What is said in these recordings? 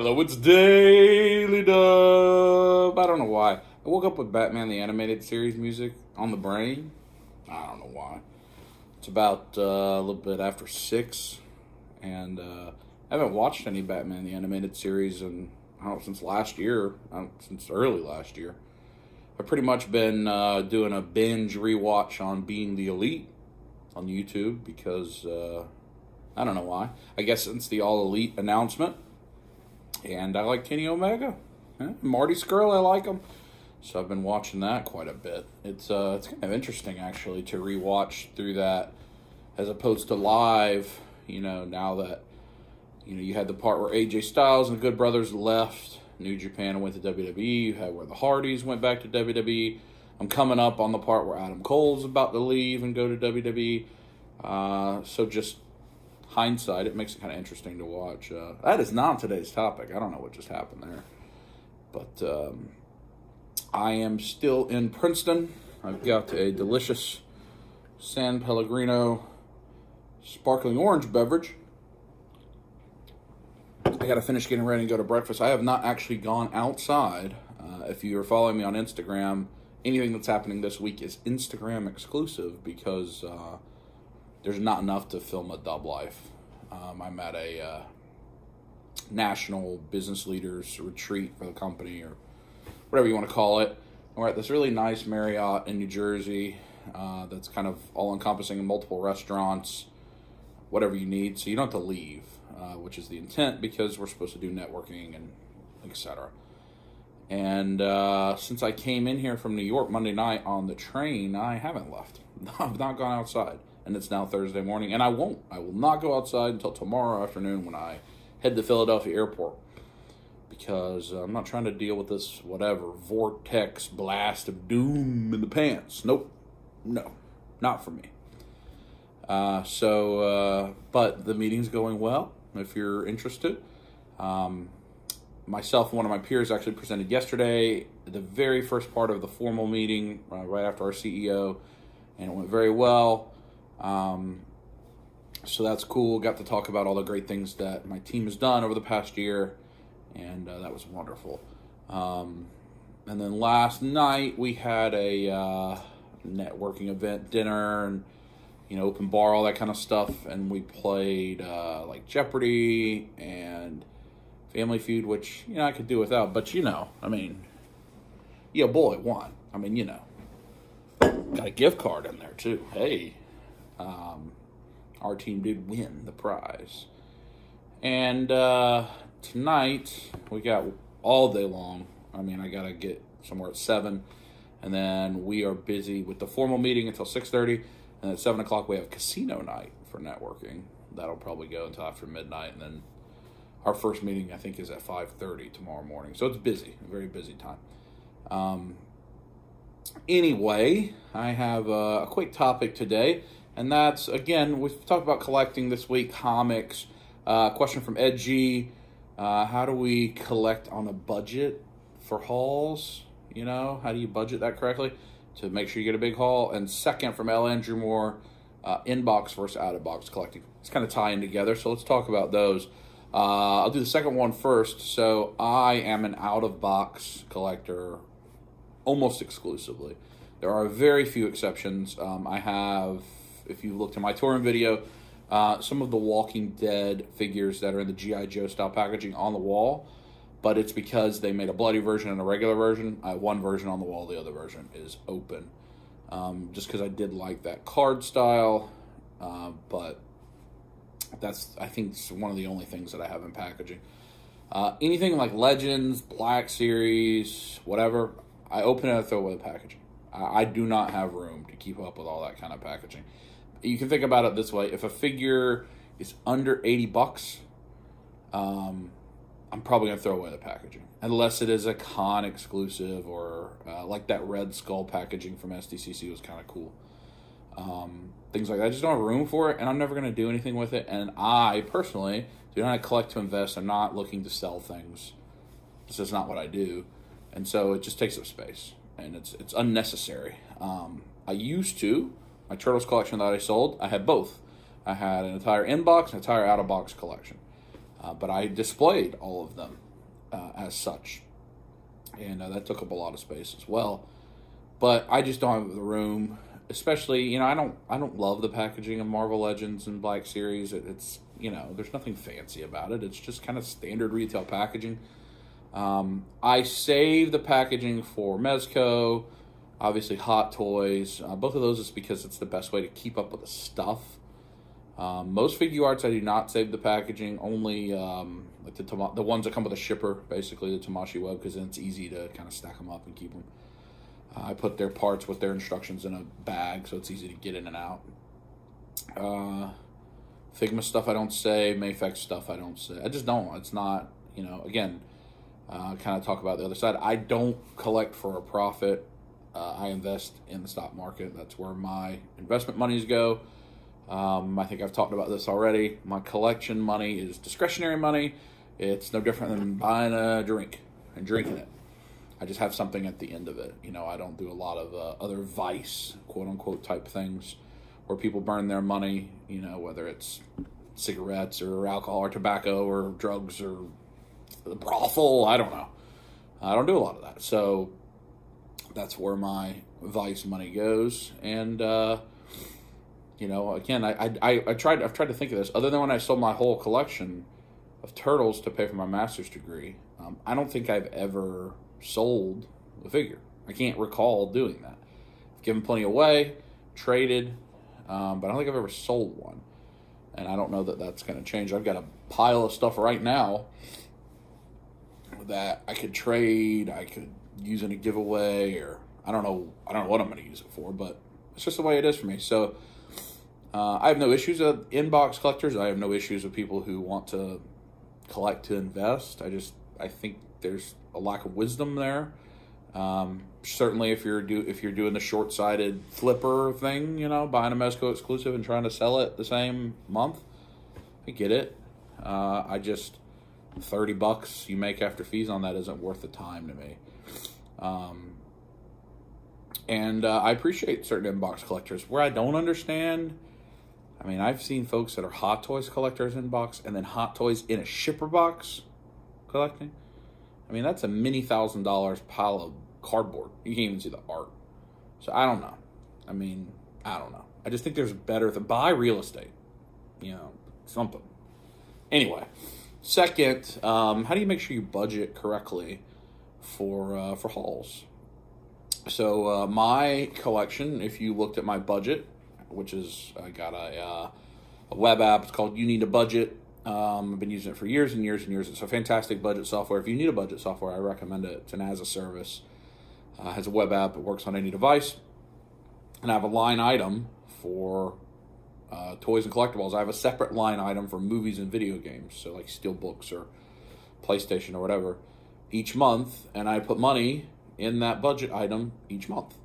Hello, it's Daily Dub. I don't know why. I woke up with Batman the Animated Series music on the brain. I don't know why. It's about a little bit after 6, and I haven't watched any Batman the Animated Series in, I don't know, since last year, since early last year. I've pretty much been doing a binge rewatch on Being the Elite on YouTube because I don't know why. I guess since the All Elite announcement. And I like Kenny Omega. Marty Skrull, I like him. So I've been watching that quite a bit. It's kind of interesting, actually, to rewatch through that as opposed to live, now that, you had the part where AJ Styles and the Good Brothers left New Japan and went to WWE. You had where the Hardys went back to WWE. I'm coming up on the part where Adam Cole's about to leave and go to WWE. So just hindsight, it makes it kind of interesting to watch. That is not today's topic. I don't know what just happened there. But I am still in Princeton. I've got a delicious San Pellegrino sparkling orange beverage. I got to finish getting ready and go to breakfast. I have not actually gone outside. If you are following me on Instagram, anything that's happening this week is Instagram exclusive because there's not enough to film a dub life. I'm at a national business leaders retreat for the company, or whatever you want to call it. We're at this really nice Marriott in New Jersey that's kind of all-encompassing, multiple restaurants, whatever you need, so you don't have to leave, which is the intent because we're supposed to do networking and etc. And since I came in here from New York Monday night on the train, I haven't left. I've not gone outside. And it's now Thursday morning, and I won't. I will not go outside until tomorrow afternoon when I head to Philadelphia Airport, because I'm not trying to deal with this, whatever, vortex blast of doom in the pants. Nope. No. Not for me. But the meeting's going well, if you're interested. Myself and one of my peers actually presented yesterday, the very first part of the formal meeting, right after our CEO, and it went very well. So that's cool. Got to talk about all the great things that my team has done over the past year, and that was wonderful. And then last night we had a networking event, dinner, and open bar, all that kind of stuff, and we played like Jeopardy and Family Feud, which I could do without, but your boy won. Got a gift card in there too. Hey. Our team did win the prize. And tonight, we got all day long. I got to get somewhere at 7. And then we are busy with the formal meeting until 6:30. And at 7 o'clock, we have casino night for networking. That'll probably go until after midnight. And then our first meeting, I think, is at 5:30 tomorrow morning. So it's busy, a very busy time. Anyway, I have a quick topic today. And that's, again, we've talked about collecting this week, comics. Question from Ed G. How do we collect on a budget for hauls? How do you budget that correctly to make sure you get a big haul? And second, from L. Andrew Moore, inbox versus out-of-box collecting. It's kind of tying together, so let's talk about those. I'll do the second one first. So I am an out-of-box collector almost exclusively. There are very few exceptions. I have... If you looked at my touring video, some of the Walking Dead figures that are in the G.I. Joe style packaging on the wall, but it's because they made a bloody version and a regular version. I have one version on the wall, the other version is open. Just because I did like that card style, but that's, I think, one of the only things that I have in packaging. Anything like Legends, Black Series, whatever, I open it and I throw away the packaging. I do not have room to keep up with all that kind of packaging. You can think about it this way. If a figure is under $80, I'm probably going to throw away the packaging. Unless it is a con exclusive or like that Red Skull packaging from SDCC was kind of cool. Things like that. I just don't have room for it, and I'm never going to do anything with it. And I, personally, do not collect to invest. I'm not looking to sell things. This is not what I do. And so it just takes up space. And it's unnecessary. I used to, my Turtles collection that I sold, I had both. I had an entire in-box and entire out-of-box collection. But I displayed all of them. as such. And that took up a lot of space as well. But I just don't have the room, especially, you know, I don't love the packaging of Marvel Legends and Black Series. It's, you know, there's nothing fancy about it. It's just kind of standard retail packaging. I save the packaging for Mezco, obviously Hot Toys. Both of those is because it's the best way to keep up with the stuff. Most figure arts I do not save the packaging, only like the ones that come with a shipper, basically the Tamashii Web, because then it's easy to kind of stack them up and keep them. I put their parts with their instructions in a bag, so it's easy to get in and out. Figma stuff I don't save, Mayfex stuff I don't save. I just don't. It's not, you know, again, kind of talk about the other side. I don't collect for a profit. I invest in the stock market. That's where my investment monies go. I think I've talked about this already. My collection money is discretionary money. It's no different than buying a drink and drinking it. I just have something at the end of it. You know, I don't do a lot of other vice, quote-unquote, type things where people burn their money, you know, whether it's cigarettes or alcohol or tobacco or drugs or the brothel. I don't know. I don't do a lot of that. So that's where my vice money goes. And, you know, again, I've tried to think of this. Other than when I sold my whole collection of turtles to pay for my master's degree, I don't think I've ever sold a figure. I can't recall doing that. I've given plenty away, traded, but I don't think I've ever sold one. And I don't know that that's going to change. I've got a pile of stuff right now that I could trade, I could use in a giveaway, or I don't know what I'm going to use it for, but it's just the way it is for me. So I have no issues with inbox collectors. I have no issues with people who want to collect to invest. I think there's a lack of wisdom there. Certainly, if you're doing the short-sighted flipper thing, you know, buying a Mezco exclusive and trying to sell it the same month, I get it. I just $30 you make after fees on that isn't worth the time to me. And I appreciate certain inbox collectors. Where I don't understand, I mean, I've seen folks that are Hot Toys collectors inbox and then Hot Toys in a shipper box collecting. I mean, that's a many $1,000s pile of cardboard. You can't even see the art. So I don't know. I mean, I don't know. I just think there's better to buy real estate. You know, something. Anyway, second, how do you make sure you budget correctly for hauls? So my collection, if you looked at my budget, which is, I got a web app. It's called You Need a Budget. I've been using it for years and years and years. It's a fantastic budget software. If you need a budget software, I recommend it. It's an as-a-service. Has a web app. It works on any device. And I have a line item for toys and collectibles. I have a separate line item for movies and video games, so like Steelbooks or PlayStation or whatever, each month. And I put money in that budget item each month.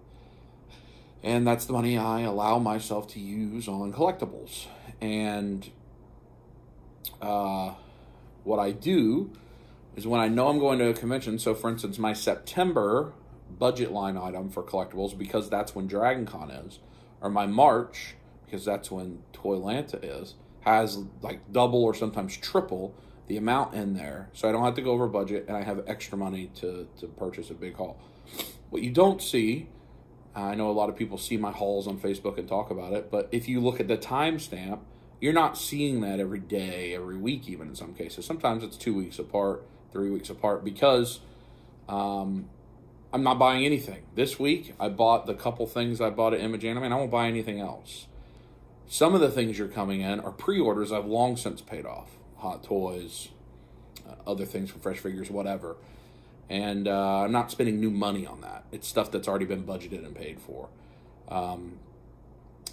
And that's the money I allow myself to use on collectibles. And what I do is when I know I'm going to a convention, so for instance, my September budget line item for collectibles, because that's when Dragon Con is, or my March, because that's when Toylanta is, has like double or sometimes triple the amount in there, so I don't have to go over budget, and I have extra money to purchase a big haul. What you don't see, I know a lot of people see my hauls on Facebook and talk about it, but if you look at the timestamp, you're not seeing that every day, every week even in some cases. Sometimes it's 2 weeks apart, 3 weeks apart, because I'm not buying anything. This week, I bought the couple things I bought at Image Anime, and I won't buy anything else. Some of the things you're coming in are pre-orders I've long since paid off. Hot Toys, other things from Fresh Figures, whatever. And I'm not spending new money on that. It's stuff that's already been budgeted and paid for.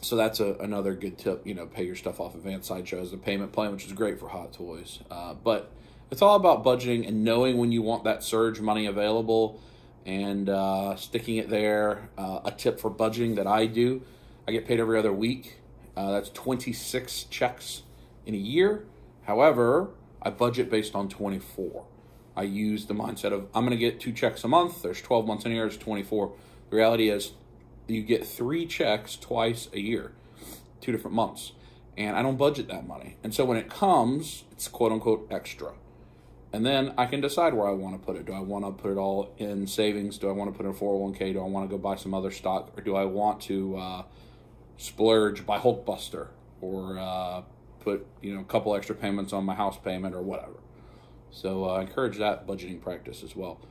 So that's another good tip, you know, pay your stuff off. Advanced Sideshow has a payment plan, which is great for Hot Toys. But it's all about budgeting and knowing when you want that surge money available and sticking it there. A tip for budgeting that I do, I get paid every other week. That's 26 checks in a year. However, I budget based on 24. I use the mindset of, I'm going to get 2 checks a month. There's 12 months in a year. There's 24. The reality is you get 3 checks twice a year, 2 different months. And I don't budget that money. And so when it comes, it's quote-unquote extra. And then I can decide where I want to put it. Do I want to put it all in savings? Do I want to put it in 401k? Do I want to go buy some other stock? Or do I want to splurge, buy Hulkbuster? Or put, a couple extra payments on my house payment or whatever. So I encourage that budgeting practice as well.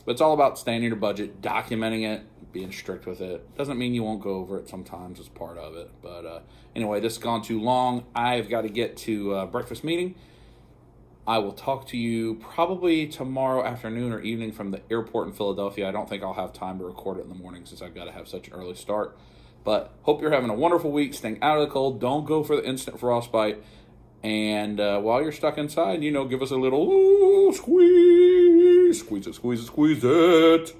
But it's all about staying in your budget, documenting it, being strict with it. Doesn't mean you won't go over it sometimes. It's part of it. But anyway, this has gone too long. I've got to get to breakfast meeting. I will talk to you probably tomorrow afternoon or evening from the airport in Philadelphia. I don't think I'll have time to record it in the morning since I've got to have such an early start. But hope you're having a wonderful week, staying out of the cold. Don't go for the instant frostbite. And while you're stuck inside, give us a little squeeze. Squeeze it, squeeze it, squeeze it.